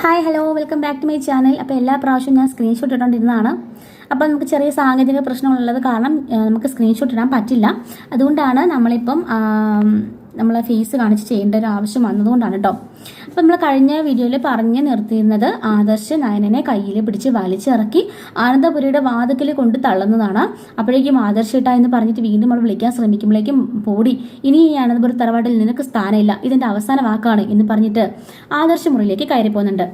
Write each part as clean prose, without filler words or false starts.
Hi hello welcome back to my channel. അപ്പോൾ എല്ലാ പ്രാവശ്യവും ഞാൻ സ്ക്രീൻഷോട്ട് ഇട്ടുകൊണ്ടിരുന്നതാണ്. അപ്പോൾ നമുക്ക് ചെറിയ സാങ്കേതിക പ്രശ്നങ്ങളുള്ളത് കാരണം നമുക്ക് സ്ക്രീൻഷോട്ട് ഇടാൻ പറ്റില്ല. അതുകൊണ്ടാണ് നമ്മളിപ്പം നമ്മളെ ഫേസ് കാണിച്ച് ചെയ്യേണ്ട ഒരു ആവശ്യം വന്നതുകൊണ്ടാണ് കേട്ടോ. അപ്പോൾ നമ്മൾ കഴിഞ്ഞ വീഡിയോയിൽ പറഞ്ഞു നിർത്തിയിരുന്നത് ആദർശ് നയനനെ കയ്യിൽ പിടിച്ച് വലിച്ചിറക്കി ആനന്ദപുരിയുടെ വാതിക്കൽ കൊണ്ട് തള്ളുന്നതാണ്. അപ്പോഴേക്കും ആദർശ് ഇട്ടാ എന്ന് പറഞ്ഞിട്ട് വീണ്ടും അവൾ വിളിക്കാൻ ശ്രമിക്കുമ്പോഴേക്കും പോടി, ഇനി ഈ ആനന്ദപുരി തറവാട്ടിൽ നിനക്ക് സ്ഥാനമില്ല, ഇതിൻ്റെ അവസാന വാക്കാണ് എന്ന് പറഞ്ഞിട്ട് ആദർശ് മുറിയിലേക്ക് കയറി പോകുന്നുണ്ട്.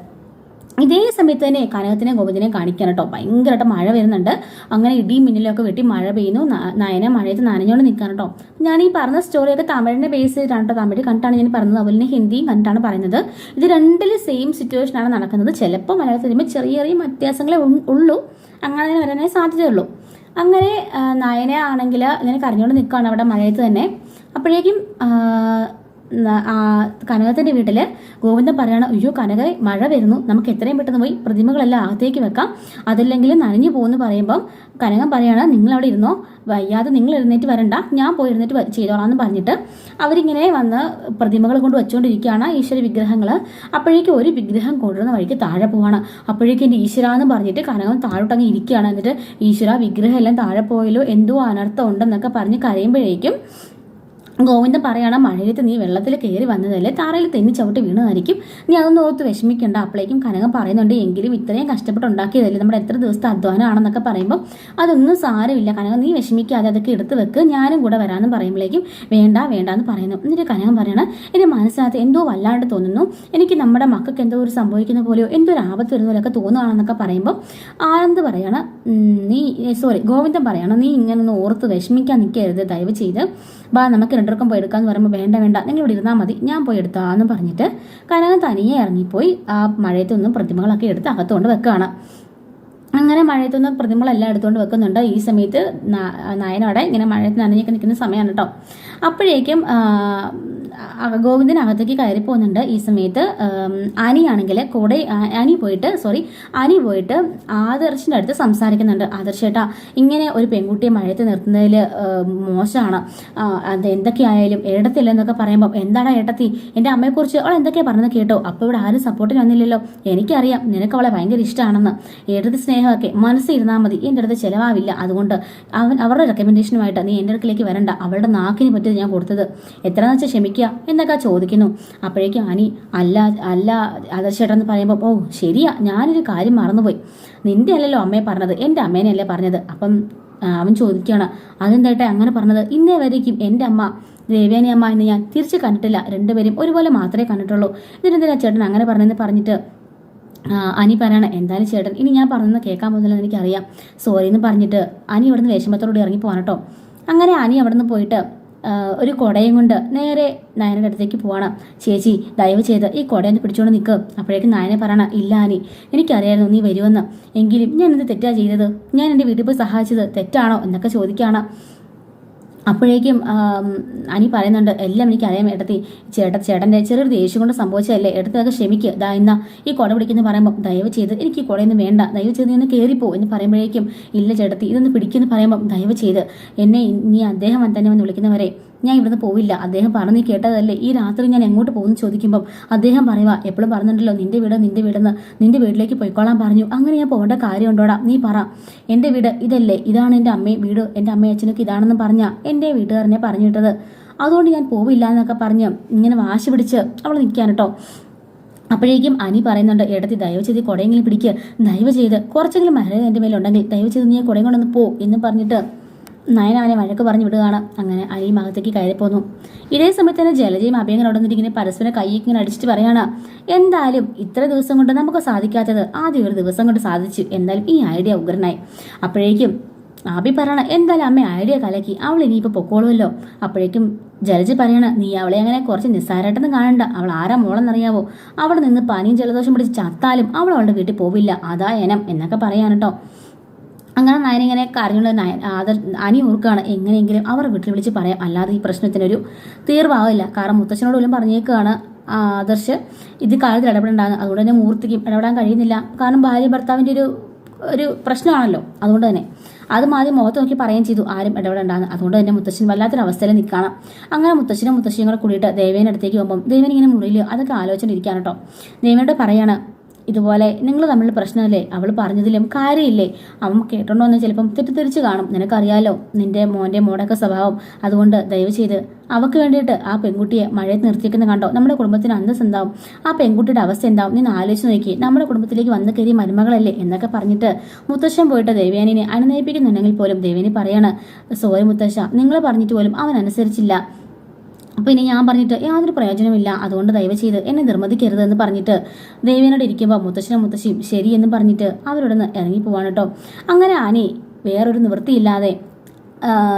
ഇതേ സമയത്ത് തന്നെ കനകത്തിനെ ഗോവിന്ദനെ കാണിക്കാൻ കേട്ടോ. ഭയങ്കരമായിട്ട് മഴ വരുന്നുണ്ട്. അങ്ങനെ ഇടിയും മിന്നലൊക്കെ വെട്ടി മഴ പെയ്യുന്നു. നയന മഴയത്ത് നനഞ്ഞോണ്ട് നിൽക്കാൻ കേട്ടോ. ഞാൻ ഈ പറഞ്ഞ സ്റ്റോറിയൊക്കെ തമിഴിനെ ബേസ് ചെയ്തിട്ടാണ് കേട്ടോ. തമിഴ് കണ്ടാണ് ഞാൻ പറഞ്ഞത്, അതുപോലെ തന്നെ ഹിന്ദിയും കണ്ടാണ് പറയുന്നത്. ഇത് രണ്ടിലും സെയിം സിറ്റുവേഷനാണ് നടക്കുന്നത്. ചിലപ്പോൾ മലയാളത്തിൽ വരുമ്പോൾ ചെറിയ ചെറിയ വ്യത്യാസങ്ങളെ ഉള്ളൂ, അങ്ങനെ വരാനേ സാധ്യതയുള്ളൂ. അങ്ങനെ നയന ആണെങ്കിൽ ഇങ്ങനെ കരഞ്ഞോണ്ട് നിൽക്കുകയാണ് അവിടെ മഴയത്ത് തന്നെ. അപ്പോഴേക്കും കനകത്തിൻ്റെ വീട്ടിൽ ഗോവിന്ദൻ പറയണം, അയ്യോ കനക മഴ വരുന്നു, നമുക്ക് എത്രയും പെട്ടെന്ന് പോയി പ്രതിമകളെല്ലാം അകത്തേക്ക് വെക്കാം, അതല്ലെങ്കിൽ നനഞ്ഞു പോകുമെന്ന് പറയുമ്പം കനകൻ പറയാണ്, നിങ്ങളവിടെ ഇരുന്നോ, വയ്യാതെ നിങ്ങൾ എഴുന്നേറ്റ് വരണ്ട, ഞാൻ പോയി എഴുന്നേറ്റ് ചെയ്തോളാം എന്ന് പറഞ്ഞിട്ട് അവരിങ്ങനെ വന്ന് പ്രതിമകൾ കൊണ്ട് വെച്ചുകൊണ്ടിരിക്കുകയാണ്, ഈശ്വര വിഗ്രഹങ്ങൾ. അപ്പോഴേക്കും ഒരു വിഗ്രഹം കൊണ്ടുവരുന്ന വഴിക്ക് താഴെ പോവാണ്. അപ്പോഴേക്കും എൻ്റെ ഈശ്വര എന്ന് പറഞ്ഞിട്ട് കനകൻ താഴോട്ടങ്ങ് ഇരിക്കുകയാണ്. എന്നിട്ട് ഈശ്വര വിഗ്രഹം എല്ലാം താഴെ പോയല്ലോ, എന്തോ അനർത്ഥം ഉണ്ടെന്നൊക്കെ പറഞ്ഞ് കരയുമ്പോഴേക്കും ഗോവിന്ദൻ പറയണം, മഴയത്ത് നീ വെള്ളത്തിൽ കയറി വന്നതല്ലേ, താറയിൽ തെന്നി ചവിട്ടി വീണതായിരിക്കും, നീ അതൊന്നും ഓർത്ത് വിഷമിക്കണ്ട. അപ്പോഴേക്കും കനകം പറയുന്നുണ്ട്, എങ്കിലും ഇത്രയും കഷ്ടപ്പെട്ട് ഉണ്ടാക്കിയതല്ലേ, നമ്മുടെ എത്ര ദിവസത്തെ അധ്വാനമാണെന്നൊക്കെ പറയുമ്പോൾ അതൊന്നും സാരമില്ല കനകം, നീ വിഷമിക്കാതെ അതൊക്കെ എടുത്ത് വെക്ക്, ഞാനും കൂടെ വരാമെന്ന് പറയുമ്പോഴേക്കും വേണ്ട വേണ്ട എന്ന് പറയുന്നു. എന്നിട്ട് കനകം പറയണം, എൻ്റെ മനസ്സിനകത്ത് എന്തോ വല്ലാണ്ട് തോന്നുന്നു, എനിക്ക് നമ്മുടെ മക്കൾക്ക് എന്തോ ഒരു സംഭവിക്കുന്ന പോലെയോ എന്തോ ഒരു ആപത്ത് വരുന്ന പോലെയൊക്കെ തോന്നുകയാണെന്നൊക്കെ പറയുമ്പോൾ ആനന്ദ് പറയണം, ഗോവിന്ദൻ പറയണം, നീ ഇങ്ങനെ ഒന്ന് ഓർത്ത് വിഷമിക്കാൻ നിൽക്കരുത്, ദയവ് ചെയ്ത് ബാ നമുക്ക് രണ്ടുപേർക്കും പോയി എടുക്കാമെന്ന് പറയുമ്പോൾ വേണ്ട വേണ്ട നിങ്ങൾ ഇവിടെ ഇരുന്നാൽ മതി, ഞാൻ പോയി എടുത്താന്ന് പറഞ്ഞിട്ട് കനകൻ തനിയെ ഇറങ്ങിപ്പോയി ആ മഴയത്തൊന്നും പ്രതിമകളൊക്കെ എടുത്ത് അകത്തുകൊണ്ട് വെക്കുകയാണ്. അങ്ങനെ മഴയത്തൊന്നും പ്രതിമകളെല്ലാം എടുത്തുകൊണ്ട് വെക്കുന്നുണ്ട്. ഈ സമയത്ത് നയനോടെ ഇങ്ങനെ മഴയത്ത് നനഞ്ഞൊക്കെ നിൽക്കുന്ന സമയമാണ് കേട്ടോ. അപ്പോഴേക്കും ഗോവിന്ദനകത്തേക്ക് കയറി പോകുന്നുണ്ട്. ഈ സമയത്ത് അനിയാണെങ്കിൽ അനി പോയിട്ട് ആദർശിൻ്റെ അടുത്ത് സംസാരിക്കുന്നുണ്ട്. ആദർശേട്ടാ, ഇങ്ങനെ ഒരു പെൺകുട്ടിയെ മഴയത്ത് നിർത്തുന്നതിൽ മോശമാണ്, അത് എന്തൊക്കെയായാലും ഏടത്തില്ലെന്നൊക്കെ പറയുമ്പോൾ എന്താടാ ഏട്ടത്തി, എൻ്റെ അമ്മയെക്കുറിച്ച് അവൾ എന്തൊക്കെയാണ് പറഞ്ഞത് കേട്ടോ, അപ്പോൾ ഇവിടെ ആരും സപ്പോർട്ടിന് വന്നില്ലല്ലോ, എനിക്കറിയാം നിനക്ക് അവളെ ഭയങ്കര ഇഷ്ടമാണെന്ന്, ഏട്ടത്തി സ്നേഹമൊക്കെ മനസ്സിരുന്നാൽ മതി, എൻ്റെ അടുത്ത് ചിലവാവില്ല, അതുകൊണ്ട് അവരുടെ റെക്കമെൻഡേഷനുമായിട്ട് നീ എൻ്റെ അടുക്കിലേക്ക് വരണ്ട, അവളുടെ നാക്കിന് പറ്റിയത് ഞാൻ കൊടുത്തത്, എത്രയെന്ന് വെച്ചാൽ ക്ഷമിക്കുക എന്നൊക്കെ ചോദിക്കുന്നു. അപ്പോഴേക്കും അനി അല്ല ആദർശേട്ടെന്ന് പറയുമ്പോൾ, ഓ ശരിയാ, ഞാനൊരു കാര്യം മറന്നുപോയി, നിന്റെ അല്ലല്ലോ അമ്മയെ പറഞ്ഞത്, എൻ്റെ അമ്മേനെയല്ലേ പറഞ്ഞത്. അപ്പം അവൻ ചോദിക്കുകയാണ്, അതെന്തായിട്ടെ അങ്ങനെ പറഞ്ഞത്, ഇന്നേ വരേക്കും എൻ്റെ അമ്മ ദേവയാനി അമ്മ എന്ന് ഞാൻ തിരിച്ച് കണ്ടിട്ടില്ല, രണ്ടുപേരും ഒരുപോലെ മാത്രമേ കണ്ടിട്ടുള്ളൂ, ഇതിനെന്തിനാ ചേട്ടൻ അങ്ങനെ പറഞ്ഞെന്ന് പറഞ്ഞിട്ട് അനി പറയണം, എന്തായാലും ചേട്ടൻ ഇനി ഞാൻ പറഞ്ഞെന്ന് കേൾക്കാൻ പോകുന്നില്ലെന്ന് എനിക്കറിയാം, സോറി എന്ന് പറഞ്ഞിട്ട് അനി ഇവിടുന്ന് വിഷമത്തോടെ ഇറങ്ങി പോകാൻ കേട്ടോ. അങ്ങനെ അനി അവിടെ നിന്ന് പോയിട്ട് ഒരു കുടയും കൊണ്ട് നേരെ നയനയുടെ അടുത്തേക്ക് പോവാണ്. ചേച്ചി ദയവ് ചെയ്ത് ഈ കുടയൊന്ന് പിടിച്ചുകൊണ്ട് നിൽക്കുക. അപ്പോഴേക്കും നയനെ പറയണം, ഇല്ല അനി, എനിക്കറിയായിരുന്നു നീ വരുമെന്ന്, എങ്കിലും ഞാൻ എന്ത് തെറ്റാ ചെയ്തത്, ഞാൻ എൻ്റെ വീട്ടിൽ പോയി സഹായിച്ചത് തെറ്റാണോ എന്നൊക്കെ ചോദിക്കുകയാണ്. അപ്പോഴേക്കും അനി പറയുന്നുണ്ട്, എല്ലാം എനിക്കറിയാം ഏട്ടത്തി, ചേട്ടൻ്റെ ചെറിയൊരു ദേഷ്യം കൊണ്ട് സംഭവിച്ചതല്ലേ, എടുത്തൊക്കെ ക്ഷമിക്കുക, ദാ ഇന്നാ ഈ കുട പിടിക്കുന്ന പറയുമ്പോൾ ദയവ് ചെയ്ത് എനിക്ക് ഈ കുടയൊന്നും വേണ്ട, ദയവ് ചെയ്ത് നീ ഒന്ന് കയറിപ്പോ എന്ന് പറയുമ്പോഴേക്കും ഇല്ല ചേട്ടത്തി ഇതൊന്ന് പിടിക്കുമെന്ന് പറയുമ്പോൾ ദയവ് ചെയ്ത് എന്നെ നീ അദ്ദേഹം തന്നെ വന്ന് വിളിക്കുന്നവരെ ഞാൻ ഇവിടുന്ന് പോവില്ല, അദ്ദേഹം പറഞ്ഞു കേട്ടതല്ലേ, ഈ രാത്രി ഞാൻ എങ്ങോട്ട് പോകുന്നു ചോദിക്കുമ്പം അദ്ദേഹം പറയുക, എപ്പോഴും പറഞ്ഞിട്ടുണ്ടല്ലോ നിന്റെ വീടെന്ന്, നിന്റെ വീട്ടിലേക്ക് പോയിക്കോളാൻ പറഞ്ഞു, അങ്ങനെ ഞാൻ പോകേണ്ട കാര്യമുണ്ടോടാ, നീ പറ, എൻ്റെ വീട് ഇതല്ലേ, ഇതാണ് എൻ്റെ അമ്മയും വീട്, എൻ്റെ അമ്മയും അച്ഛനൊക്കെ ഇതാണെന്ന് പറഞ്ഞാൽ എൻ്റെ വീട്ടുകാരനെ പറഞ്ഞിട്ടത്, അതുകൊണ്ട് ഞാൻ പോവില്ല എന്നൊക്കെ പറഞ്ഞ് ഇങ്ങനെ വാശി പിടിച്ച് അവൾ നിൽക്കാൻ കേട്ടോ. അപ്പോഴേക്കും അനി പറയുന്നുണ്ട്, ഏടത്തി ദയവ് ചെയ്ത് കുടയെങ്കിലും പിടിക്കുക, ദയവ് ചെയ്ത് കുറച്ചെങ്കിലും മര്യാദ എൻ്റെ മേലുണ്ടെങ്കിൽ ദയവ് ചെയ്ത് നീ കുടയും കൊണ്ടൊന്ന് പോ എന്ന് പറഞ്ഞിട്ട് നയന അവനെ വഴക്ക് പറഞ്ഞു വിടുകയാണ്. അങ്ങനെ അനി ഭാഗത്തേക്ക് കയറിപ്പോന്നു. ഇതേ സമയത്ത് തന്നെ ജലജയും അഭയങ്ങൾ അവിടെ നിന്നിട്ട് ഇങ്ങനെ പരസ്പരം കൈയിങ്ങനെ അടിച്ചിട്ട് പറയാണ്, എന്തായാലും ഇത്ര ദിവസം കൊണ്ട് നമുക്ക് സാധിക്കാത്തത് ആദ്യം ഒരു ദിവസം കൊണ്ട് സാധിച്ചു, എന്തായാലും ഈ ഐഡിയ ഉഗ്രനായി. അപ്പോഴേക്കും ആബി പറയണ, എന്തായാലും അമ്മ ഐഡിയ കലക്കി, അവൾ ഇനിയിപ്പോൾ പൊക്കോളുമല്ലോ. അപ്പോഴേക്കും ജലജ പറയണ, നീ അവളെ അങ്ങനെ കുറച്ച് നിസ്സാരമായിട്ടൊന്നും കാണണ്ട, അവൾ ആരാ മോളെന്നറിയാവോ, അവിടെ നിന്ന് പനിയും ജലദോഷം പിടിച്ച് ചത്താലും അവൾ അവളുടെ വീട്ടിൽ പോവില്ല, അതാ എനം എന്നൊക്കെ പറയാൻ കേട്ടോ. അങ്ങനെ നയനിങ്ങനെ കരഞ്ഞുകൊണ്ട് അനി ഓർക്കുകയാണ്, എങ്ങനെയെങ്കിലും അവർ വീട്ടിൽ വിളിച്ച് പറയാം, അല്ലാതെ ഈ പ്രശ്നത്തിനൊരു തീർവാകില്ല, കാരണം മുത്തച്ഛനോട് പോലും പറഞ്ഞേക്കുകയാണ് ആദർശ് ഇത് കാര്യത്തിൽ ഇടപെടേണ്ടതാണ്, അതുകൊണ്ട് തന്നെ മൂർത്തിക്കും ഇടപെടാൻ കഴിയുന്നില്ല, കാരണം ഭാര്യ ഭർത്താവിൻ്റെ ഒരു പ്രശ്നമാണല്ലോ, അതുകൊണ്ട് തന്നെ അതും ആദ്യം മുഖത്ത് നോക്കി പറയുകയും ചെയ്തു ആരും ഇടപെടേണ്ടാന്ന്. അതുകൊണ്ട് തന്നെ മുത്തശ്ശൻ വല്ലാത്തൊരവസ്ഥയിൽ നിൽക്കണം. അങ്ങനെ മുത്തശ്ശനും മുത്തശ്ശിയും കൂടെ കൂടിയിട്ട് ദേവേൻ്റെ അടുത്തേക്ക് പോകുമ്പം ദേവൻ ഇങ്ങനെ മുറിയിൽ അതൊക്കെ ആലോചിച്ചിരിക്കുകയാണ് കേട്ടോ. ദേവനോട് പറയാണ്, ഇതുപോലെ നിങ്ങൾ തമ്മിൽ പ്രശ്നമല്ലേ, അവൾ പറഞ്ഞതിലും കാര്യമില്ലേ, അവൻ കേട്ടോണ്ടോന്ന് ചിലപ്പം തെറ്റിദ്ധരിച്ച് കാണും. നിനക്കറിയാലോ നിന്റെ മോടെയൊക്കെ സ്വഭാവം. അതുകൊണ്ട് ദയവ് ചെയ്ത് അവൾക്ക് വേണ്ടിയിട്ട് ആ പെൺകുട്ടിയെ മഴയത്ത് നിർത്തിയേക്കുന്ന കണ്ടോ നമ്മുടെ കുടുംബത്തിന് അന്തസ് എന്താവും, ആ പെൺകുട്ടിയുടെ അവസ്ഥ എന്താവും, നീ ആലോചിച്ച് നോക്കി, നമ്മുടെ കുടുംബത്തിലേക്ക് വന്ന് കയറി മരുമകളല്ലേ എന്നൊക്കെ പറഞ്ഞിട്ട് മുത്തശ്ശൻ പോയിട്ട് ദേവയാനിനെ അനുനയിപ്പിക്കുന്നുണ്ടെങ്കിൽ പോലും ദേവയാനി പറയാണ്, സോറി മുത്തശ്ശ, നിങ്ങൾ പറഞ്ഞിട്ട് പോലും അവൻ അനുസരിച്ചില്ല, അപ്പോൾ ഇനി ഞാൻ പറഞ്ഞിട്ട് യാതൊരു പ്രയോജനമില്ല, അതുകൊണ്ട് ദയവ് ചെയ്ത് എന്നെ നിർബന്ധിക്കരുത് എന്ന് പറഞ്ഞിട്ട് ദേവേനോട് ഇരിക്കുമ്പോൾ മുത്തശ്ശനും മുത്തശ്ശിയും ശരിയെന്ന് പറഞ്ഞിട്ട് അവരോട് ഇറങ്ങിപ്പോവാണ് കേട്ടോ. അങ്ങനെ ആനി വേറൊരു നിവൃത്തിയില്ലാതെ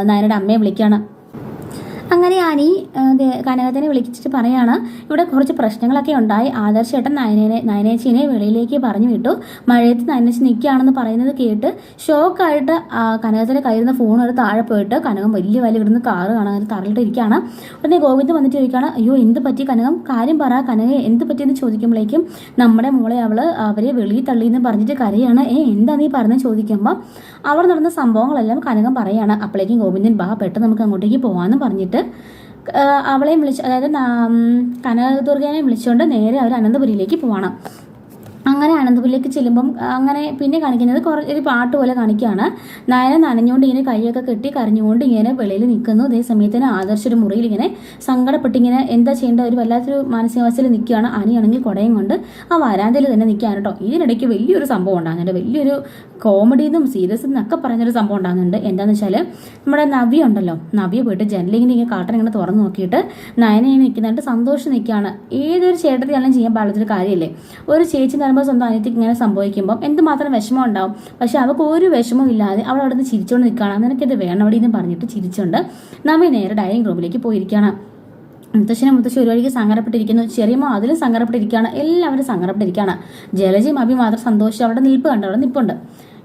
നയനയുടെ അമ്മയെ വിളിക്കുകയാണ്. അങ്ങനെ ആനി കനകത്തിനെ വിളിച്ചിട്ട് പറയാണ്, ഇവിടെ കുറച്ച് പ്രശ്നങ്ങളൊക്കെ ഉണ്ടായി, ആദർശേട്ടൻ നയനേച്ചിനെ വെളിയിലേക്ക് പറഞ്ഞു വിട്ടു, മഴയത്ത് നയനേച്ചി നിൽക്കുകയാണെന്ന് പറയുന്നത് കേട്ട് ഷോക്കായിട്ട് കനകത്തിൻ്റെ കയ്യിരുന്ന ഫോൺ ഒരു താഴെ പോയിട്ട് കനകം വലിയ ഇടുന്ന കാറ് കാണാൻ തറലിട്ട് ഇരിക്കുകയാണ്. ഉടനെ ഗോവിന്ദ് വന്നിട്ട് ചോദിക്കുകയാണ്, അയ്യോ എന്ത് പറ്റി കനകം, കാര്യം പറ കനക, എന്ത് പറ്റിയെന്ന് ചോദിക്കുമ്പോഴേക്കും നമ്മുടെ മോളെ അവരെ വെളിയിൽ തള്ളിയെന്ന് പറഞ്ഞിട്ട് കരയാണ്. എന്താ നീ പറഞ്ഞ് ചോദിക്കുമ്പോൾ അവർ നടന്ന സംഭവങ്ങളെല്ലാം കനകം പറയാണ്. അപ്പോഴേക്കും ഗോവിന്ദൻ ബാ പെട്ടെന്ന് നമുക്ക് അങ്ങോട്ടേക്ക് പോകാമെന്ന് പറഞ്ഞിട്ട് അവളെയും വിളിച്ച്, അതായത് കനകദുർഗേനെ വിളിച്ചുകൊണ്ട് നേരെ അവർ അനന്തപുരിയിലേക്ക് പോവാണ്. അങ്ങനെ അനന്തപുരിയിലേക്ക് ചെല്ലുമ്പം അങ്ങനെ പിന്നെ കാണിക്കുന്നത് ഒരു പാട്ട് പോലെ കാണിക്കുകയാണ്. നയന നനഞ്ഞുകൊണ്ട് ഇങ്ങനെ കൈയൊക്കെ കെട്ടി കരഞ്ഞുകൊണ്ട് ഇങ്ങനെ വെളിയിൽ നിൽക്കുന്നു. അതേ സമയത്തിന് ആദർശ ഒരു മുറിയിൽ ഇങ്ങനെ സങ്കടപ്പെട്ടിങ്ങനെ എന്താ ചെയ്യേണ്ട ഒരു വല്ലാത്തൊരു മാനസികാവസ്ഥയിൽ നിൽക്കുകയാണ്. ആനിയാണെങ്കിൽ കുടയും കൊണ്ട് ആ വരാന്തയിൽ തന്നെ നിൽക്കുകയാണ് കേട്ടോ. ഇതിനിടയ്ക്ക് വലിയൊരു സംഭവം ഉണ്ടാകുന്നുണ്ട്, വലിയൊരു കോമഡിന്നും സീരിയസ് എന്നൊക്കെ പറഞ്ഞൊരു സംഭവം ഉണ്ടാകുന്നുണ്ട്. എന്താണെന്ന് വെച്ചാൽ നമ്മുടെ നവ്യ ഉണ്ടല്ലോ, നവ്യ പോയിട്ട് ജനലിങ്ങനെ ഇങ്ങനെ കാട്ടൻ ഇങ്ങനെ തുറന്നു നോക്കിയിട്ട് നയന ഇങ്ങനെ നിൽക്കുന്നുണ്ട്, സന്തോഷം നിൽക്കുകയാണ്. ഏതൊരു ചേട്ടത്തിയാലും ചെയ്യാൻ പാടുള്ളൊരു കാര്യമല്ലേ. ഒരു ചേച്ചി സ്വന്തം അനിയത്തിക്ക് ഇങ്ങനെ സംഭവിക്കുമ്പോൾ എന്തുമാത്രം വിഷമം ഉണ്ടാവും. പക്ഷെ അവൾക്ക് ഒരു വിഷമവും ഇല്ലാതെ അവൾ അവിടെ നിന്ന് ചിരിച്ചുകൊണ്ട് നിൽക്കുകയാണ്. നിനക്കിത് വേണം അവിടെ നിന്ന് പറഞ്ഞിട്ട് ചിരിച്ചുകൊണ്ട് നവ്യ നേരെ ഡൈനിങ് റൂമിലേക്ക് പോയിരിക്കുകയാണ്. മുത്തശ്ശി ഒരു വഴിക്ക് സങ്കടപ്പെട്ടിരിക്കുന്നു, ചെറിയമ്മ അതിലും സങ്കടപ്പെട്ടിരിക്കുകയാണ്, എല്ലാവരും സങ്കടപ്പെട്ടിരിക്കുകയാണ്. ജലജയും അഭി മാത്രം സന്തോഷിച്ച് അവിടെ നിൽപ്പുണ്ട്.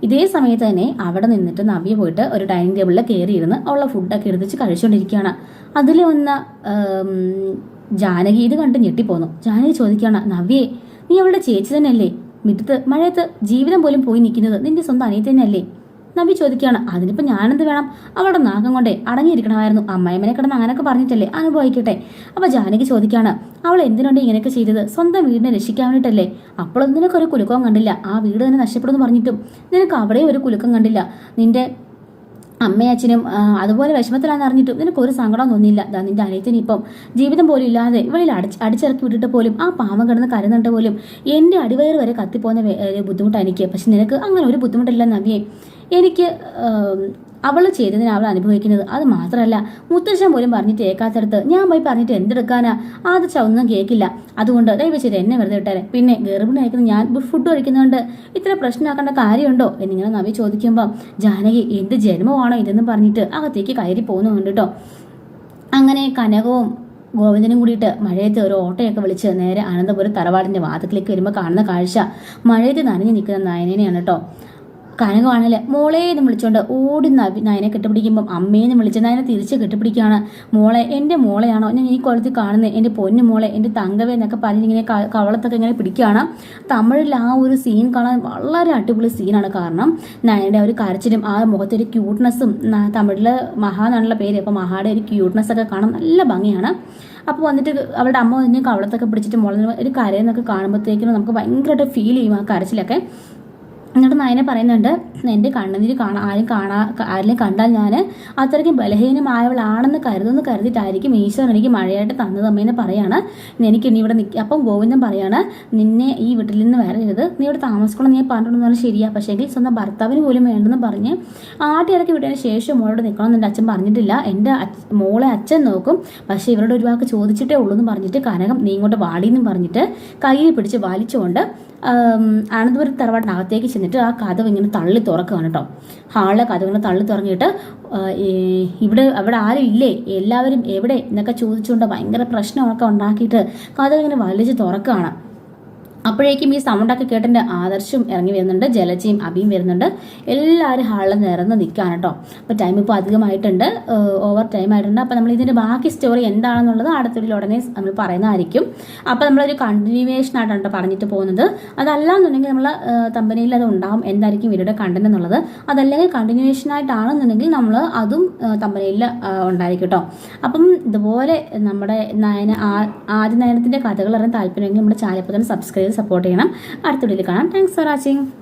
ഇതേ സമയത്ത് തന്നെ അവിടെ നിന്നിട്ട് നവ്യ പോയിട്ട് ഒരു ഡൈനിങ് ടേബിളിൽ കയറിയിരുന്ന് ഉള്ള ഫുഡൊക്കെ എടുത്തിച്ച് കഴിച്ചുകൊണ്ടിരിക്കുകയാണ്. അതിൽ വന്ന ജാനകി ഇത് കണ്ട് ഞെട്ടിപ്പോന്നു. ജാനകി ചോദിക്കുകയാണ്, നവ്യേ നീ അവളുടെ ചേച്ചി തന്നെയല്ലേ, മിറ്റത്ത് മഴയത്ത് ജീവിതം പോലും പോയി നിൽക്കുന്നത് നിന്റെ സ്വന്തം അനിയത്തി തന്നെയല്ലേ? നവ്യ ചോദിക്കുകയാണ്, അതിനിപ്പോൾ ഞാനെന്ത് വേണം, അവളുടെ നാഗം കൊണ്ടേ അടങ്ങിയിരിക്കണമായിരുന്നു, അമ്മായിമ്മനെ കിടന്ന് അങ്ങനെയൊക്കെ പറഞ്ഞിട്ടല്ലേ, അനുഭവിക്കട്ടെ. അപ്പോൾ ജാനകി ചോദിക്കുകയാണ്, അവൾ എന്തിനുണ്ട് ഇങ്ങനെയൊക്കെ ചെയ്തത്, സ്വന്തം വീടിനെ രക്ഷിക്കാൻ വേണ്ടിയിട്ടല്ലേ? അപ്പോൾ നിനക്കൊരു കുലുക്കവും കണ്ടില്ല, ആ വീട് തന്നെ നഷ്ടപ്പെടുമെന്ന് പറഞ്ഞിട്ടും നിനക്ക് അവിടെയും ഒരു കുലുക്കം കണ്ടില്ല, നിന്റെ അമ്മയച്ഛനും അതുപോലെ വിഷമത്തിലാണെന്ന് അറിഞ്ഞിട്ടും നിനക്കൊരു സങ്കടം തോന്നിയില്ല. നിന്റെ അനിയത്തിന് ഇപ്പം ജീവിതം പോലും ഇല്ലാതെ വെളിയിൽ അടിച്ചിറക്കി വിട്ടിട്ട് പോലും ആ പാവം കിടന്ന് കരുന്നിട്ട് പോലും എൻ്റെ അടിവയറ് വരെ കത്തിപ്പോകുന്ന ബുദ്ധിമുട്ടാണ് എനിക്ക്. പക്ഷെ നിനക്ക് അങ്ങനെ ഒരു ബുദ്ധിമുട്ടില്ല നവ്യേ. എനിക്ക് അവൾ ചെയ്തതിന് അവൾ അനുഭവിക്കുന്നത് അത് മാത്രമല്ല, മുത്തശ്ശൻ പോലും പറഞ്ഞിട്ട് കേൾക്കാത്തടത്ത് ഞാൻ പോയി പറഞ്ഞിട്ട് എന്തെടുക്കാനാ, ആദർശ ഒന്നും കേൾക്കില്ല. അതുകൊണ്ട് ദയവ് ചെയ്ത് എന്നെ വെറുതെ വിട്ടാരെ. പിന്നെ ഗർഭിണി അയക്കുന്ന ഞാൻ ഫുഡ് കഴിക്കുന്നതുകൊണ്ട് ഇത്ര പ്രശ്നമാക്കേണ്ട കാര്യമുണ്ടോ എന്നിങ്ങനെ നവി ചോദിക്കുമ്പോൾ ജാനകി എന്ത് ജന്മമാണോ ഇതെന്ന് പറഞ്ഞിട്ട് അകത്തേക്ക് കയറി പോകുന്നുണ്ട് കേട്ടോ. അങ്ങനെ കനകവും ഗോവിന്ദനും കൂടിയിട്ട് മഴയത്ത് ഒരു ഓട്ടയൊക്കെ വിളിച്ച് നേരെ അനന്തപുരം തറവാടിൻ്റെ വാതിക്കലേക്ക് വരുമ്പോൾ കാണുന്ന കാഴ്ച മഴയത്ത് നനഞ്ഞു നിൽക്കുന്ന നയനനെയാണ് കേട്ടോ. കനകമാണല്ലേ മോളെ എന്ന് വിളിച്ചോണ്ട് ഓടി നയനെ കെട്ടിപ്പിടിക്കുമ്പം അമ്മേന്ന് വിളിച്ച് നയനെ തിരിച്ച് കെട്ടിപ്പിടിക്കുകയാണ്. മോളെ എൻ്റെ മോളെയാണോ ഞാൻ ഈ കുളത്തിൽ കാണുന്നത്, എൻ്റെ പൊന്നു മോളെ, എൻ്റെ തങ്കവേ എന്നൊക്കെ പറഞ്ഞിങ്ങനെ കവളത്തൊക്കെ ഇങ്ങനെ പിടിക്കുകയാണ്. തമിഴിൽ ആ ഒരു സീൻ കാണാൻ വളരെ അടിപൊളി സീനാണ്. കാരണം നയൻ്റെ ഒരു കരച്ചിലും ആ മുഖത്തെ ഒരു ക്യൂട്ട്നെസ്സും, തമിഴിൽ മഹാ എന്നുള്ള പേര്, അപ്പോൾ മഹായുടെ ഒരു ക്യൂട്ട്നെസ്സൊക്കെ കാണാൻ നല്ല ഭംഗിയാണ്. അപ്പോൾ വന്നിട്ട് അവളുടെ അമ്മ തന്നെ കവളത്തൊക്കെ പിടിച്ചിട്ട് മോളെ ഒരു കരയെന്നൊക്കെ കാണുമ്പോഴത്തേക്കും നമുക്ക് ഭയങ്കരമായിട്ട് ഫീൽ ചെയ്യും ആ കരച്ചിലൊക്കെ. എന്നിട്ട് നയനെ പറയുന്നുണ്ട്, എൻ്റെ കണ്ണുനീര് ആരെങ്കിലും കണ്ടാൽ ഞാൻ അത്രയ്ക്ക് ബലഹീനമായവളാണെന്ന് കരുതിയിട്ടായിരിക്കും ഈശ്വരൻ എനിക്ക് മഴയായിട്ട് തന്നതമ്മയെന്ന് പറയാണ്. എനിക്ക് ഇനി ഇവിടെ നിൽക്കുക. അപ്പം ഗോവിന്ദൻ പറയാണ്, നിന്നെ ഈ വീട്ടിൽ നിന്ന് വരരുത്, നീ ഇവിടെ താമസിക്കണം, നീ പറഞ്ഞിട്ടുണ്ടെന്ന് പറഞ്ഞാൽ ശരിയാ, പക്ഷേങ്കിൽ സ്വന്തം ഭർത്താവിന് പോലും വേണ്ടെന്ന് പറഞ്ഞ് ആട്ടിയിറക്കി വിട്ടതിന് ശേഷം മോളോട് നിൽക്കണം എന്ന് എൻ്റെ അച്ഛൻ പറഞ്ഞിട്ടില്ല. എൻ്റെ മോളെ അച്ഛൻ നോക്കും, പക്ഷേ ഇവരോട് ഒരു വാക്ക് ചോദിച്ചിട്ടേ ഉള്ളൂ എന്ന് പറഞ്ഞിട്ട് കനകം നീ ഇങ്ങോട്ട് വാടിയെന്നും പറഞ്ഞിട്ട് കയ്യിൽ പിടിച്ച് വലിച്ചുകൊണ്ട് അനന്തപുരം തറവാടിനകത്തേക്ക് ചെന്നിട്ട് ആ കഥവ് ഇങ്ങനെ തള്ളി തുറക്കുകയാണ് കേട്ടോ. ഹാളിലെ കഥവ് ഇങ്ങനെ തള്ളി തുറങ്ങിയിട്ട് അവിടെ ആരും ഇല്ലേ, എല്ലാവരും എവിടെ എന്നൊക്കെ ചോദിച്ചുകൊണ്ട് ഭയങ്കര പ്രശ്നമൊക്കെ ഉണ്ടാക്കിയിട്ട് കഥവ് ഇങ്ങനെ വലിച്ച് തുറക്കുകയാണ്. അപ്പോഴേക്കും ഈ സൗണ്ടൊക്കെ കേട്ടിട്ട് ആദർശും ഇറങ്ങി വരുന്നുണ്ട്, ജലജയും അഭിയും വരുന്നുണ്ട്. എല്ലാവരും ഹാളിൽ നിറന്ന് നിൽക്കുകയാണ് കേട്ടോ. അപ്പോൾ ടൈം ഇപ്പോൾ അധികമായിട്ടുണ്ട്, ഓവർ ടൈം ആയിട്ടുണ്ട്. അപ്പോൾ നമ്മൾ ഇതിൻ്റെ ബാക്കി സ്റ്റോറി എന്താണെന്നുള്ളത് അടുത്തൊരു ഉടനെ നമ്മൾ പറയുന്നതായിരിക്കും. അപ്പോൾ നമ്മളൊരു കണ്ടിന്യൂവേഷൻ ആയിട്ടാണ് പറഞ്ഞിട്ട് പോകുന്നത്. അതല്ലാന്നുണ്ടെങ്കിൽ നമ്മൾ തമ്പനിയിൽ അത് ഉണ്ടാവും എന്തായിരിക്കും ഇവരുടെ കണ്ടന്റ് എന്നുള്ളത്. അതല്ലെങ്കിൽ കണ്ടിന്യൂവേഷൻ ആയിട്ടാണെന്നുണ്ടെങ്കിൽ നമ്മൾ അതും തമ്പനിയിൽ ഉണ്ടായിരിക്കും കേട്ടോ. അപ്പം ഇതുപോലെ നമ്മുടെ ആദ്യ നയനത്തിൻ്റെ കഥകൾ അറിയാൻ താല്പര്യമെങ്കിൽ നമ്മുടെ ചാനൽ തന്നെ സബ്സ്ക്രൈബ് സപ്പോർട്ട് ചെയ്യണം. അടുത്ത വീഡിയോയിൽ കാണാം. Thanks for watching.